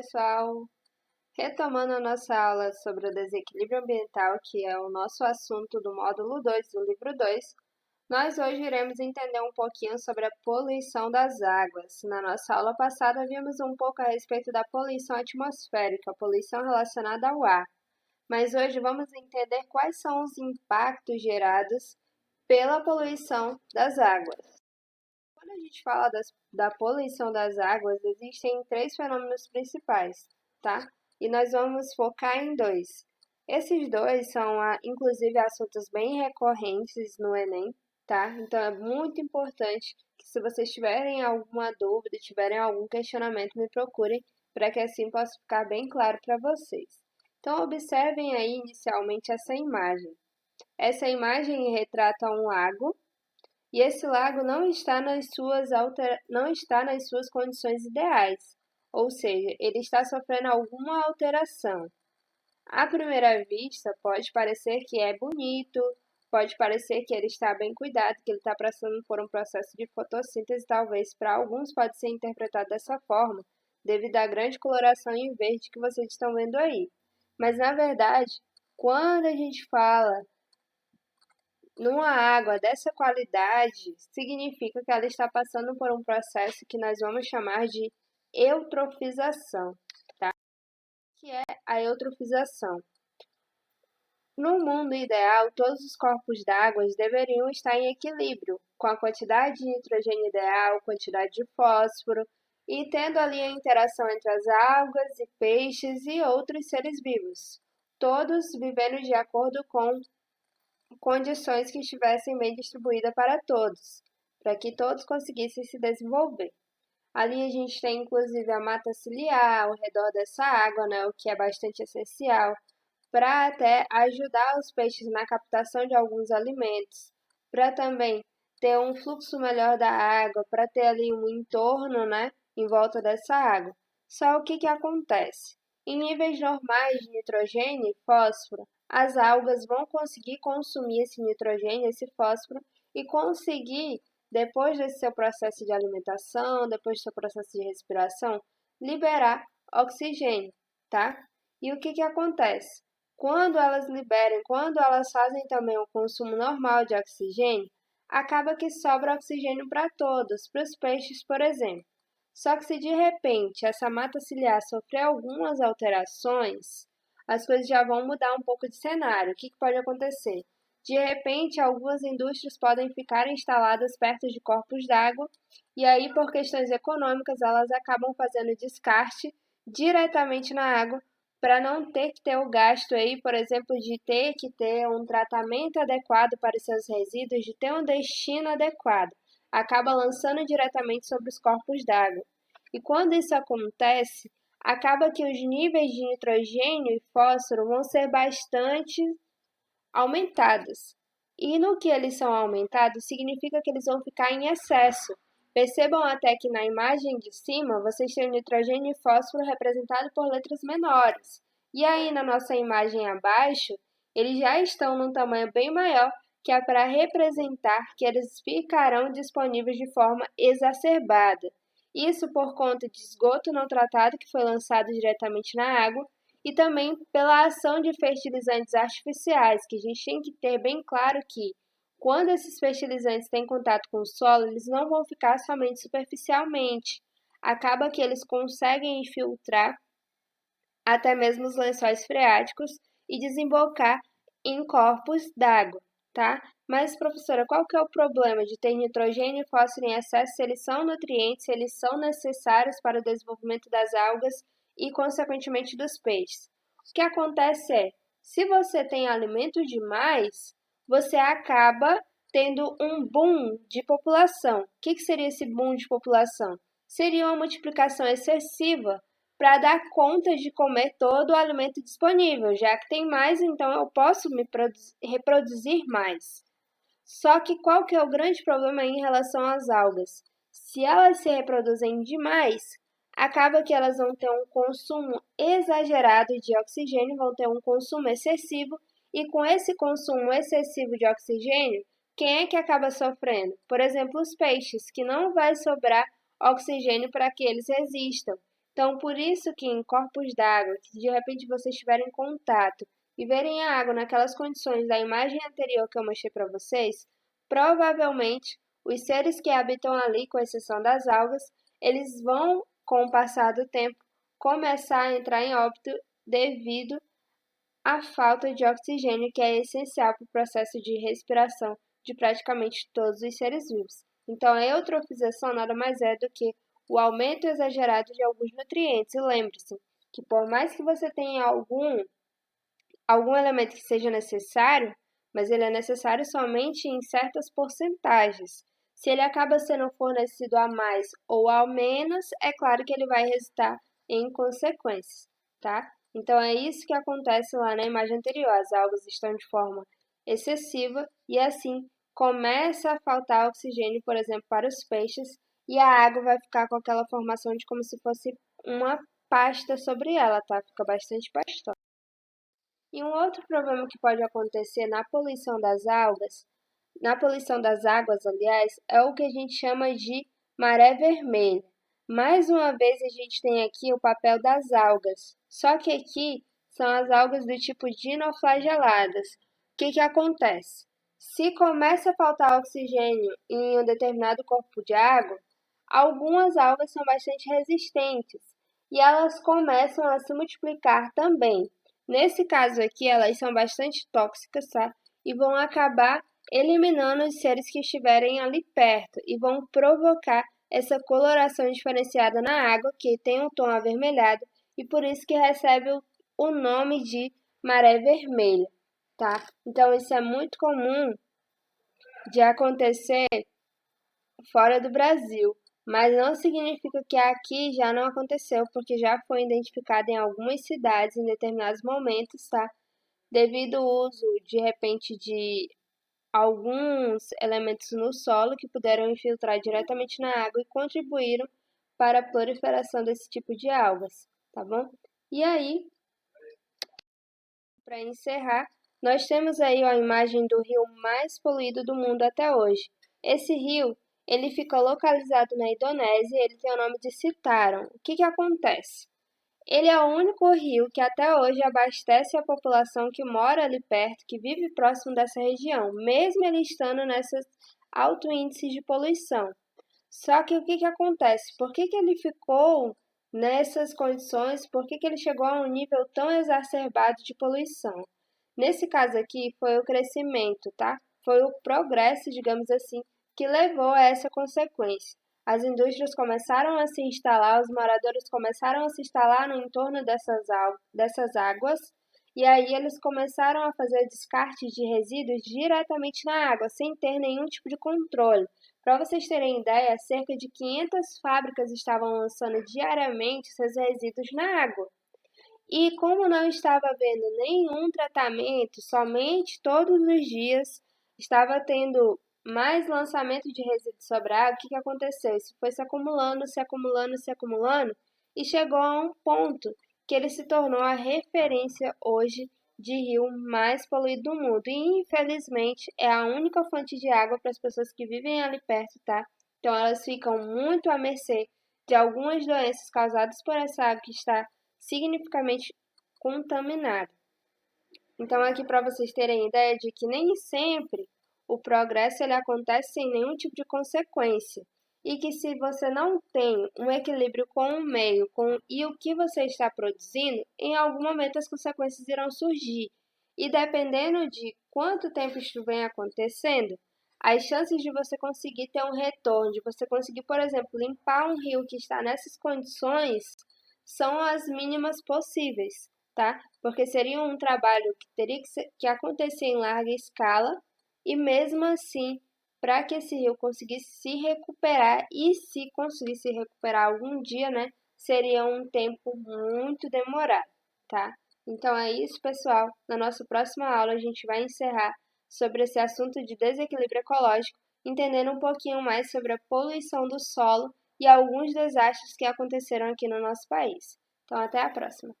pessoal! Retomando a nossa aula sobre o desequilíbrio ambiental, que é o nosso assunto do módulo 2 do livro 2, nós hoje iremos entender um pouquinho sobre a poluição das águas. Na nossa aula passada, vimos um pouco a respeito da poluição atmosférica, a poluição relacionada ao ar. Mas hoje vamos entender quais são os impactos gerados pela poluição das águas. Quando a gente fala da poluição das águas, existem três fenômenos principais, tá? E nós vamos focar em dois. Esses dois são, inclusive, assuntos bem recorrentes no Enem, tá? Então é muito importante que, se vocês tiverem alguma dúvida, tiverem algum questionamento, me procurem, para que assim possa ficar bem claro para vocês. Então observem aí inicialmente essa imagem. Essa imagem retrata um lago, e esse lago não está nas suas condições ideais, ou seja, ele está sofrendo alguma alteração. À primeira vista, pode parecer que é bonito, pode parecer que ele está bem cuidado, que ele está passando por um processo de fotossíntese, talvez para alguns pode ser interpretado dessa forma, devido à grande coloração em verde que vocês estão vendo aí. Mas, na verdade, quando a gente fala numa água dessa qualidade, significa que ela está passando por um processo que nós vamos chamar de eutrofização, tá? O que é a eutrofização? No mundo ideal, todos os corpos d'água deveriam estar em equilíbrio, com a quantidade de nitrogênio ideal, quantidade de fósforo, e tendo ali a interação entre as algas e peixes e outros seres vivos, todos vivendo de acordo com condições que estivessem bem distribuídas para todos, para que todos conseguissem se desenvolver. Ali a gente tem inclusive a mata ciliar ao redor dessa água, né, o que é bastante essencial, para até ajudar os peixes na captação de alguns alimentos, para também ter um fluxo melhor da água, para ter ali um entorno, né, em volta dessa água. Só o que acontece? Em níveis normais de nitrogênio e fósforo, as algas vão conseguir consumir esse nitrogênio, esse fósforo, e conseguir, depois desse seu processo de alimentação, depois do seu processo de respiração, liberar oxigênio, tá? E o que acontece? Quando elas liberam, quando elas fazem também o consumo normal de oxigênio, acaba que sobra oxigênio para todos, para os peixes, por exemplo. Só que se de repente essa mata ciliar sofrer algumas alterações, as coisas já vão mudar um pouco de cenário. O que pode acontecer? De repente, algumas indústrias podem ficar instaladas perto de corpos d'água e aí, por questões econômicas, elas acabam fazendo descarte diretamente na água para não ter que ter o gasto aí, por exemplo, de ter que ter um tratamento adequado para os seus resíduos, de ter um destino adequado. Acaba lançando diretamente sobre os corpos d'água. E quando isso acontece, acaba que os níveis de nitrogênio e fósforo vão ser bastante aumentados. E no que eles são aumentados, significa que eles vão ficar em excesso. Percebam até que na imagem de cima, vocês têm nitrogênio e fósforo representado por letras menores. E aí na nossa imagem abaixo, eles já estão num tamanho bem maior, que é para representar que eles ficarão disponíveis de forma exacerbada. Isso por conta de esgoto não tratado que foi lançado diretamente na água e também pela ação de fertilizantes artificiais, que a gente tem que ter bem claro que quando esses fertilizantes têm contato com o solo, eles não vão ficar somente superficialmente. Acaba que eles conseguem infiltrar até mesmo os lençóis freáticos e desembocar em corpos d'água, tá? Mas, professora, qual que é o problema de ter nitrogênio e fósforo em excesso se eles são nutrientes, se eles são necessários para o desenvolvimento das algas e, consequentemente, dos peixes? O que acontece é, se você tem alimento demais, você acaba tendo um boom de população. O que seria esse boom de população? Seria uma multiplicação excessiva para dar conta de comer todo o alimento disponível. Já que tem mais, então eu posso reproduzir mais. Só que qual que é o grande problema em relação às algas? Se elas se reproduzem demais, acaba que elas vão ter um consumo exagerado de oxigênio, vão ter um consumo excessivo, e com esse consumo excessivo de oxigênio, quem é que acaba sofrendo? Por exemplo, os peixes, que não vai sobrar oxigênio para que eles resistam. Então, por isso que em corpos d'água, que de repente vocês estiverem em contato e verem a água naquelas condições da imagem anterior que eu mostrei para vocês, provavelmente os seres que habitam ali, com exceção das algas, eles vão, com o passar do tempo, começar a entrar em óbito devido à falta de oxigênio, que é essencial para o processo de respiração de praticamente todos os seres vivos. Então, a eutrofização nada mais é do que o aumento exagerado de alguns nutrientes. E lembre-se que por mais que você tenha algum elemento que seja necessário, mas ele é necessário somente em certas porcentagens. Se ele acaba sendo fornecido a mais ou a menos, é claro que ele vai resultar em consequências, tá? Então é isso que acontece lá na imagem anterior. As algas estão de forma excessiva e assim começa a faltar oxigênio, por exemplo, para os peixes, e a água vai ficar com aquela formação de como se fosse uma pasta sobre ela, tá? Fica bastante pastosa. E um outro problema que pode acontecer na poluição das águas, aliás, é o que a gente chama de maré vermelha. Mais uma vez a gente tem aqui o papel das algas, só que aqui são as algas do tipo dinoflageladas. O que acontece? Se começa a faltar oxigênio em um determinado corpo de água, algumas algas são bastante resistentes e elas começam a se multiplicar também. Nesse caso aqui, elas são bastante tóxicas, tá? E vão acabar eliminando os seres que estiverem ali perto e vão provocar essa coloração diferenciada na água, que tem um tom avermelhado, e por isso que recebe o nome de maré vermelha, tá? Então, isso é muito comum de acontecer fora do Brasil, mas não significa que aqui já não aconteceu, porque já foi identificado em algumas cidades em determinados momentos, tá? Devido ao uso, de repente, de alguns elementos no solo que puderam infiltrar diretamente na água e contribuíram para a proliferação desse tipo de algas, tá bom? E aí, para encerrar, nós temos aí a imagem do rio mais poluído do mundo até hoje. Esse rio, ele fica localizado na Indonésia e ele tem o nome de Citarum. O que acontece? Ele é o único rio que até hoje abastece a população que mora ali perto, que vive próximo dessa região, mesmo ele estando nesses alto índices de poluição. Só que o que acontece? Por que ele ficou nessas condições? Por que ele chegou a um nível tão exacerbado de poluição? Nesse caso aqui, foi o crescimento, tá? Foi o progresso, digamos assim, que levou a essa consequência. As indústrias começaram a se instalar, os moradores começaram a se instalar no entorno dessas águas, e aí eles começaram a fazer descarte de resíduos diretamente na água, sem ter nenhum tipo de controle. Para vocês terem ideia, cerca de 500 fábricas estavam lançando diariamente seus resíduos na água. E como não estava havendo nenhum tratamento, somente todos os dias estava tendo mais lançamento de resíduos sobre a água, o que aconteceu? Isso foi se acumulando, se acumulando, se acumulando e chegou a um ponto que ele se tornou a referência hoje de rio mais poluído do mundo. E infelizmente é a única fonte de água para as pessoas que vivem ali perto, tá? Então elas ficam muito à mercê de algumas doenças causadas por essa água que está significativamente contaminada. Então, aqui para vocês terem ideia de que nem sempre o progresso ele acontece sem nenhum tipo de consequência. E que se você não tem um equilíbrio com o meio e o que você está produzindo, em algum momento as consequências irão surgir. E dependendo de quanto tempo isso vem acontecendo, as chances de você conseguir ter um retorno, de você conseguir, por exemplo, limpar um rio que está nessas condições, são as mínimas possíveis, tá? Porque seria um trabalho que teria que acontecer em larga escala e mesmo assim, para que esse rio conseguisse se recuperar e se conseguisse recuperar algum dia, né, seria um tempo muito demorado, tá? Então é isso, pessoal. Na nossa próxima aula a gente vai encerrar sobre esse assunto de desequilíbrio ecológico, entendendo um pouquinho mais sobre a poluição do solo e alguns desastres que aconteceram aqui no nosso país. Então, até a próxima!